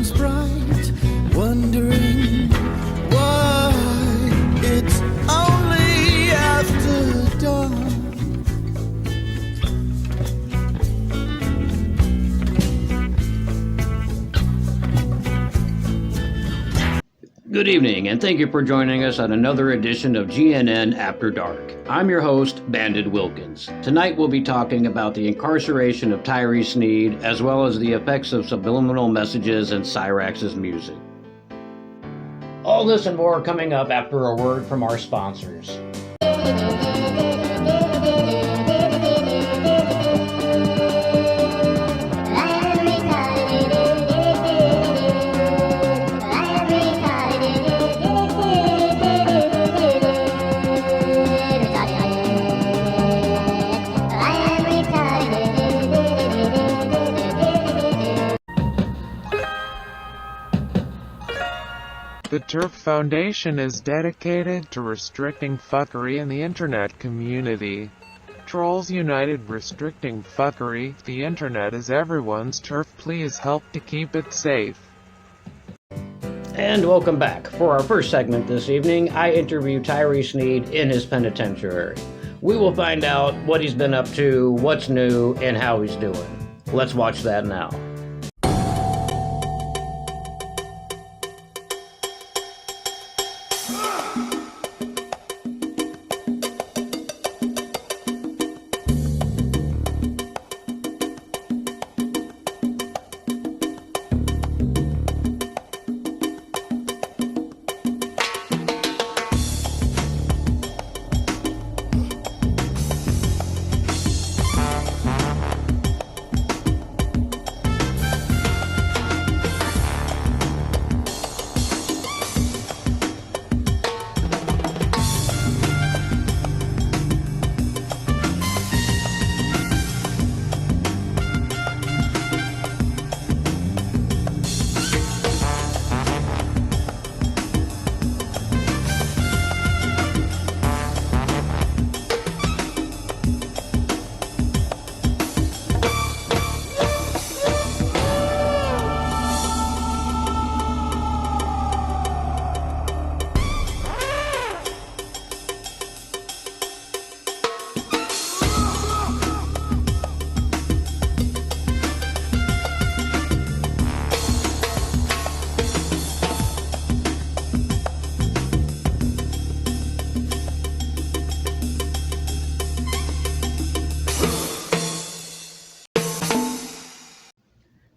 looks bright, wondering why it's only after dawn. Good evening, and thank you for joining us on another edition of GNN After Dark. I'm your host, Bandit Wilkins. Tonight we'll be talking about the incarceration of Tyree Sneed, as well as the effects of subliminal messages in Cyraxx's music. All this and more coming up after a word from our sponsors. The Turf Foundation is dedicated to restricting fuckery in the internet community. Trolls United restricting fuckery. The internet is everyone's turf. Please help to keep it safe. And welcome back. For our first segment this evening, I interview Tyree Sneed in his penitentiary. We will find out what he's been up to, what's new, and how he's doing. Let's watch that now.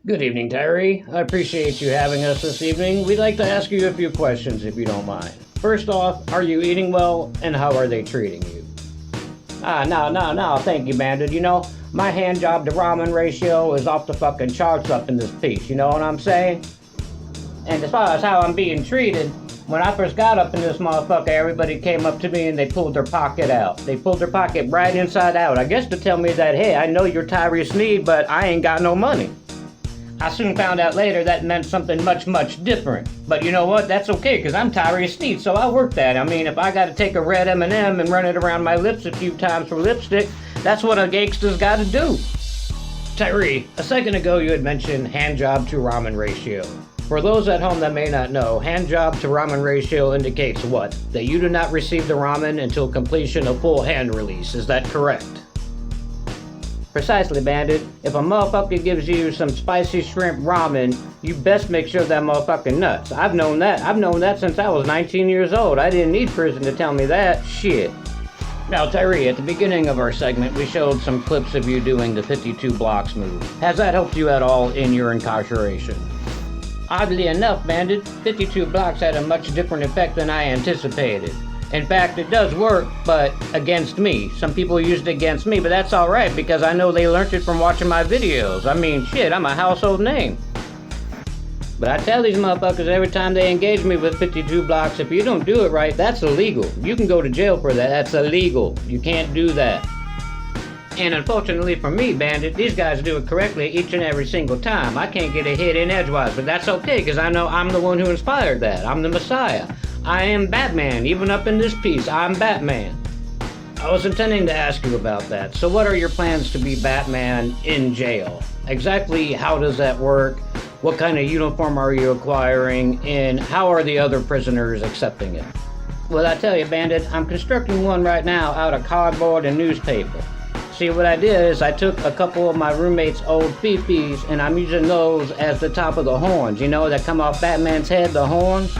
Good evening, Tyree. I appreciate you having us this evening. We'd like to ask you a few questions, if you don't mind. First off, are you eating well, and how are they treating you? No, thank you, Bandit. You know, my hand job to ramen ratio is off the fucking charts up in this piece, you know what I'm saying? And as far as how I'm being treated, when I first got up in this motherfucker, everybody came up to me and they pulled their pocket out. They pulled their pocket right inside out. I guess to tell me that, hey, I know you're Tyree Sneed, but I ain't got no money. I soon found out later that meant something much, much different. But you know what? That's okay, because I'm Tyree Sneed, so I work that. I mean, if I got to take a red M&M and run it around my lips a few times for lipstick, that's what a gangster's got to do. Tyree, a second ago you had mentioned hand job to ramen ratio. For those at home that may not know, hand job to ramen ratio indicates what? That you do not receive the ramen until completion of full hand release. Is that correct? Precisely, Bandit. If a motherfucker gives you some spicy shrimp ramen, you best make sure that motherfucker nuts. I've known that since I was 19 years old. I didn't need prison to tell me that. Shit. Now, Tyree, at the beginning of our segment, we showed some clips of you doing the 52 blocks move. Has that helped you at all in your incarceration? Oddly enough, Bandit, 52 blocks had a much different effect than I anticipated. In fact, it does work, but against me. Some people used it against me, but that's alright because I know they learned it from watching my videos. I mean, shit, I'm a household name. But I tell these motherfuckers every time they engage me with 52 blocks, if you don't do it right, that's illegal. You can go to jail for that. That's illegal. You can't do that. And unfortunately for me, Bandit, these guys do it correctly each and every single time. I can't get a hit in edgewise, but that's okay, because I know I'm the one who inspired that. I'm the Messiah. I am Batman. Even up in this piece, I'm Batman. I was intending to ask you about that. So what are your plans to be Batman in jail? Exactly how does that work? What kind of uniform are you acquiring? And how are the other prisoners accepting it? Well, I tell you, Bandit, I'm constructing one right now out of cardboard and newspaper. See, what I did is I took a couple of my roommate's old fifis and I'm using those as the top of the horns, you know, that come off Batman's head, the horns.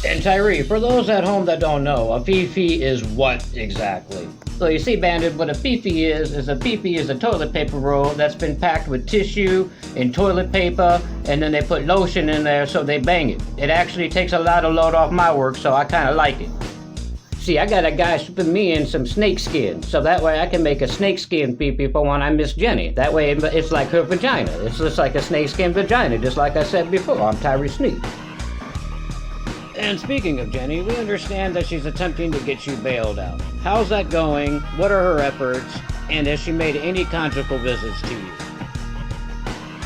And Tyree, for those at home that don't know, a fifi is what exactly? So you see, Bandit, what a fifi is a toilet paper roll that's been packed with tissue and toilet paper, and then they put lotion in there so they bang it. It actually takes a lot of load off my work, so I kind of like it. See, I got a guy stripping me in some snake skin, so that way I can make a snake skin fifi for when I miss Jenny. That way it's like her vagina. It's just like a snake skin vagina, just like I said before. I'm Tyree Sneak. And speaking of Jenny, we understand that she's attempting to get you bailed out. How's that going? What are her efforts? And has she made any conjugal visits to you?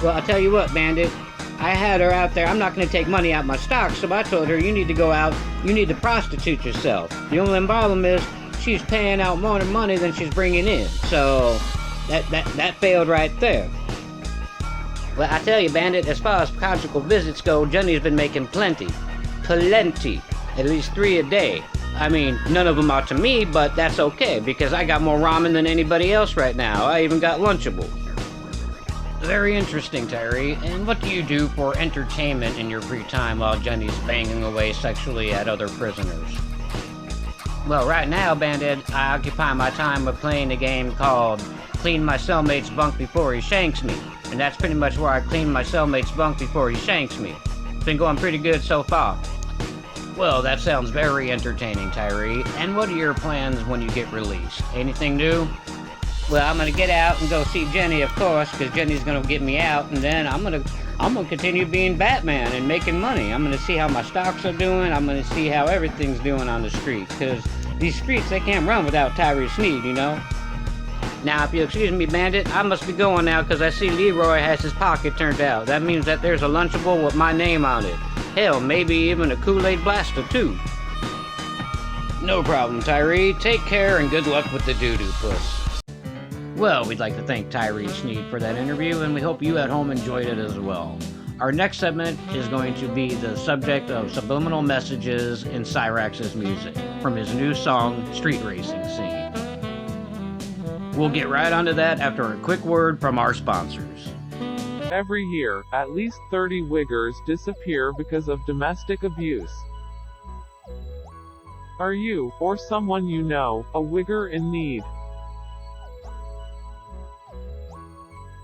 Well, I'll tell you what, Bandit. I had her out there. I'm not going to take money out my stock, so I told her, you need to go out. You need to prostitute yourself. The only problem is she's paying out more money than she's bringing in. So that failed right there. Well, I tell you, Bandit, as far as conjugal visits go, Jenny's been making plenty. At least 3 a day. I mean, none of them are to me, but that's okay, because I got more ramen than anybody else right now. I even got Lunchable. Very interesting, Tyree. And what do you do for entertainment in your free time while Jenny's banging away sexually at other prisoners? Well, right now, Bandit, I occupy my time with playing a game called Clean My Cellmate's Bunk Before He Shanks Me. And that's pretty much where I clean my cellmate's bunk before he shanks me. It's been going pretty good so far. Well, that sounds very entertaining, Tyree. And what are your plans when you get released? Anything new? Well, I'm gonna get out and go see Jenny, of course, because Jenny's gonna get me out, and then I'm gonna continue being Batman and making money. I'm gonna see how my stocks are doing. I'm gonna see how everything's doing on the street, because these streets, they can't run without Tyree Sneed, you know? Now, if you'll excuse me, Bandit, I must be going now, because I see Leroy has his pocket turned out. That means that there's a Lunchable with my name on it. Hell, maybe even a Kool-Aid blaster, too. No problem, Tyree. Take care and good luck with the doo-doo puss. Well, we'd like to thank Tyree Sneed for that interview, and we hope you at home enjoyed it as well. Our next segment is going to be the subject of subliminal messages in Cyraxx's music from his new song, Street Racing Scene. We'll get right onto that after a quick word from our sponsors. Every year, at least 30 Wiggers disappear because of domestic abuse. Are you, or someone you know, a Wigger in need?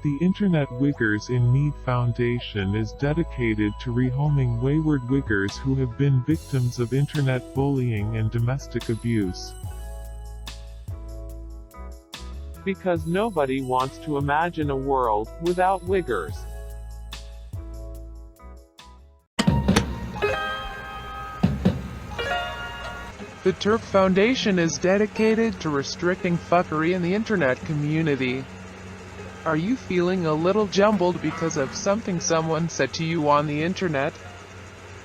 The Internet Wiggers in Need Foundation is dedicated to rehoming wayward Wiggers who have been victims of Internet bullying and domestic abuse. Because nobody wants to imagine a world without Wiggers. The Turf Foundation is dedicated to restricting fuckery in the internet community. Are you feeling a little jumbled because of something someone said to you on the internet?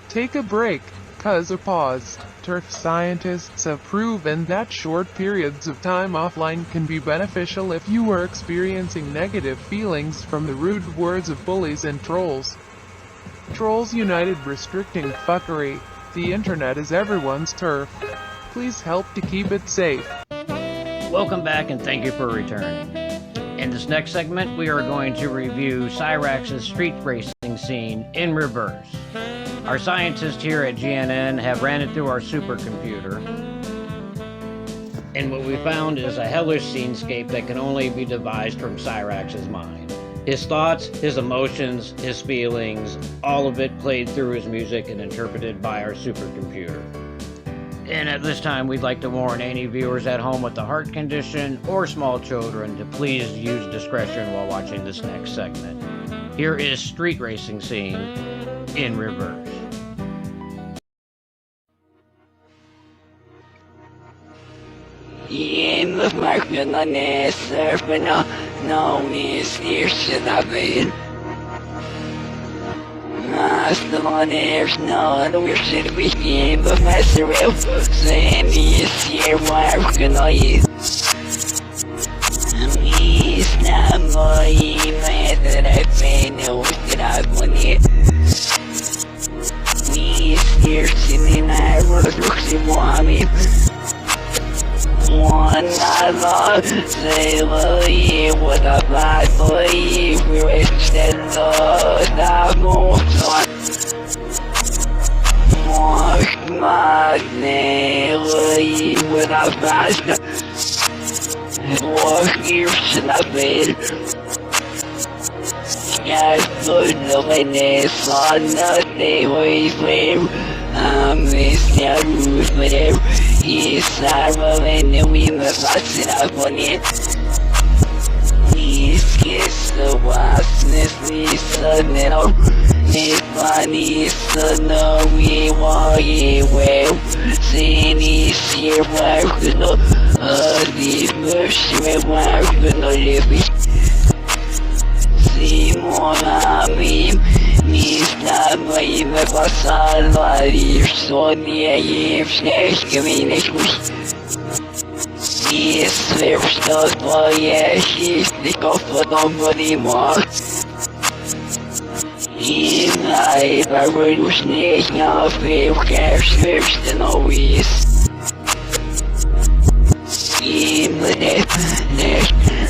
Take a break, cause a pause. Turf scientists have proven that short periods of time offline can be beneficial if you are experiencing negative feelings from the rude words of bullies and trolls. Trolls United restricting fuckery. The internet is everyone's turf. Please help to keep it safe. Welcome back and thank you for returning. In this next segment, we are going to review Cyraxx's Street Racing Scene in reverse. Our scientists here at GNN have ran it through our supercomputer, and what we found is a hellish scenescape that can only be devised from Cyraxx's mind. His thoughts, his emotions, his feelings, all of it played through his music and interpreted by our supercomputer. And at this time, we'd like to warn any viewers at home with a heart condition or small children to please use discretion while watching this next segment. Here is Street Racing Scene in reverse. Jemów markwiona nie surfena, no nie stierszy na wyn. There's none, we're shit we came, but master will send me a steer wire gonna use. I'm not my method, I've been no that I want it. sana Sayılayı Vada Batlayı Güreştendo Namusan Magnelayı Vada Batla Vahirşnabil Yazılığını sana Sayılayım Amnesty Isarvalene Wimavasinaponie Niskisawasnes Nisanero Nifanisano Wiwayewew Sinisirwakuno Adimurshwewakuno Libi Simonamim Nisnamayime Basalvarir Soniayim Sneskaminekus Nisversta Tvoje Šistnikov Podomvodimok Inai Varvarusnik Nafevker Sverstenovis Imlet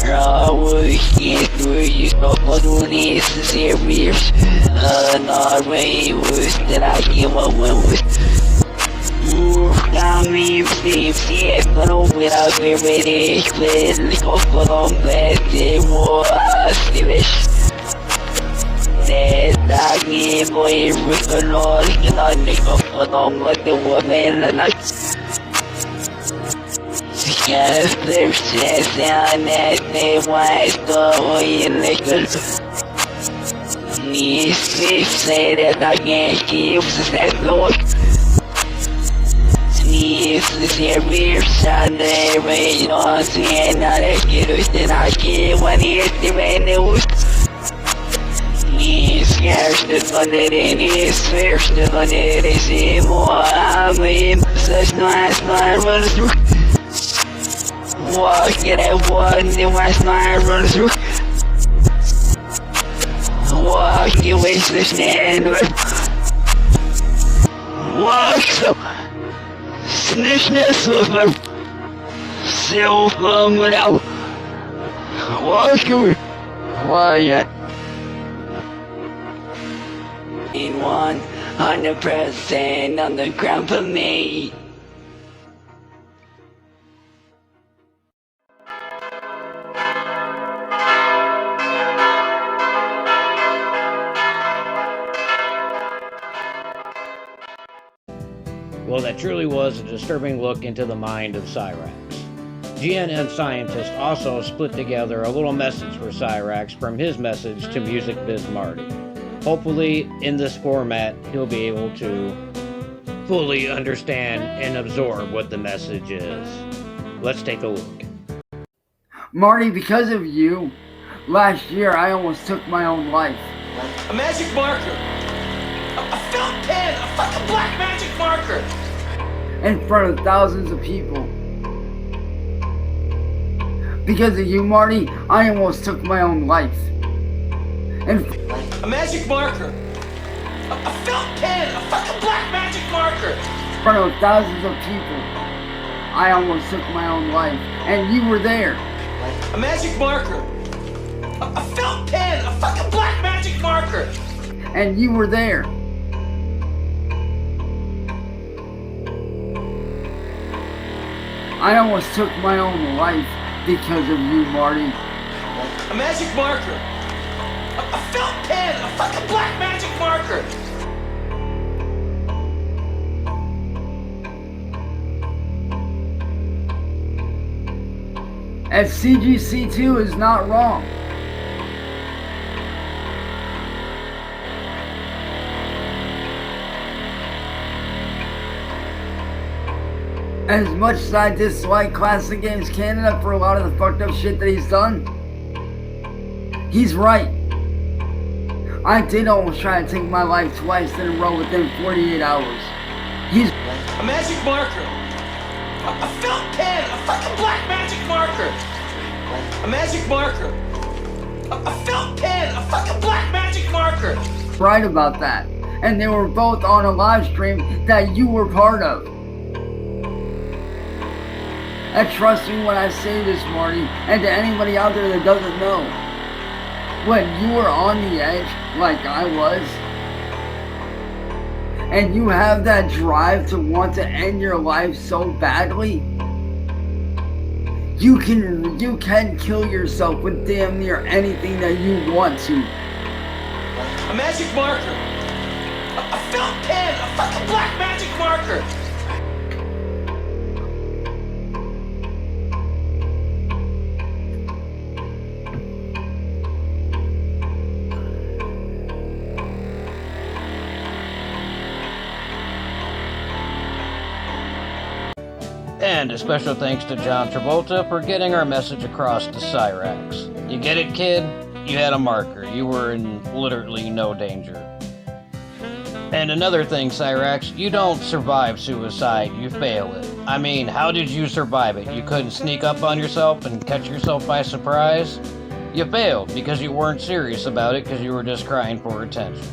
Rawushkitvuis Popodunis Servirs Anarvejus Drakivamus Kamim Steve Provera Vervedes Kvedlikov Podom Vete Voastivish Tagi Boy Rikolol Knanikov Podom Vete Voamelak Kefler Sesanet Nevasto Oinikol Nisvif Sedet Agenskiv Setlok Nisvif Servir Sande Reinos Vienarekirustin Akivanitivenus Niskerstefandere Simo Amim Sasnasmarvansu Walking at one, the West Nile runs through. Walking with the standard. Walk so. Snishness of them. Silver without. Walking with. Quiet. In 100% on the ground for me. Well, that truly was a disturbing look into the mind of Cyraxx. GNN scientists also split together a little message for Cyraxx from his message to Music Biz Marty. Hopefully, in this format, he'll be able to fully understand and absorb what the message is. Let's take a look. Marty, because of you, last year I almost took my own life. A magic marker. A felt pen. A fucking black magic marker. In front of thousands of people. Because of you, Marty, I almost took my own life. A magic marker. A felt pen. A fucking black magic marker. In front of thousands of people, I almost took my own life. And you were there. A magic marker. A felt pen. A fucking black magic marker. And you were there. I almost took my own life because of you, Marty. A magic marker. A felt pen. A fucking black magic marker. And CGC2 is not wrong. As much as I dislike Classic Games Canada for a lot of the fucked up shit that he's done, he's right. I did almost try to take my life twice in a row within 48 hours. He's a magic marker. A felt pen. A fucking black magic marker. A magic marker. A felt pen. A fucking black magic marker. right about that. And they were both on a live stream that you were part of. And trust me when I say this, Marty, and to anybody out there that doesn't know, when you are on the edge, like I was, and you have that drive to want to end your life so badly, you can kill yourself with damn near anything that you want to. A magic marker. A felt pen. A fucking black magic marker. And a special thanks to John Travolta for getting our message across to Cyraxx. You get it, kid? You had a marker. You were in literally no danger. And another thing, Cyraxx, you don't survive suicide, you fail it. I mean, how did you survive it? You couldn't sneak up on yourself and catch yourself by surprise? You failed because you weren't serious about it because you were just crying for attention.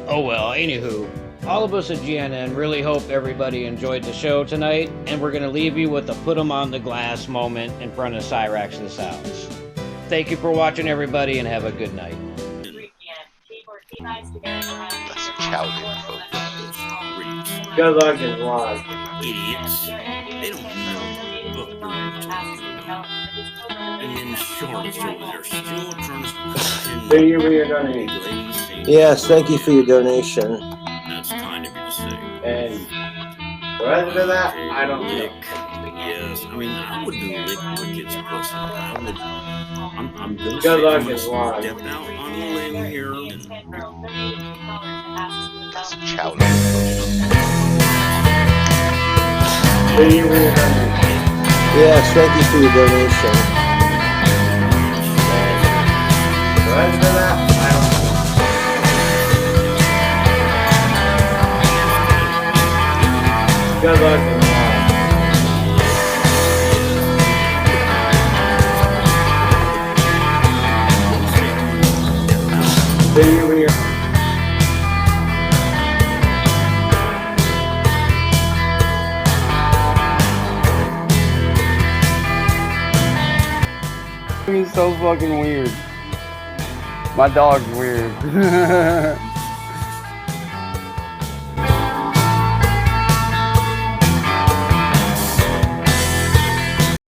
Oh well, anywho. All of us at GNN really hope everybody enjoyed the show tonight, and we're going to leave you with a put 'em on the glass moment in front of Cyraxx's house. Thank you for watching, everybody, and have a good night. That's chowder, folks. Good luck and vlog. Idiots. They don't know what book they're talking about. And then Charlotte's over there still trying to Thank you for your donation. Yes, thank you for your donation. That's kind of you to say. And the rest of that, I don't know. Yes, I mean, I would lick my kid's pussy. I'm gonna Good luck say, and I'm vlog. gonna step out on a limb here. That's chowder. Thank you for your donation. Yes, thank you for your donation. The rest of that, I don't know. Good luck and vlog. Thank you for your He's so fucking weird. My dog's weird.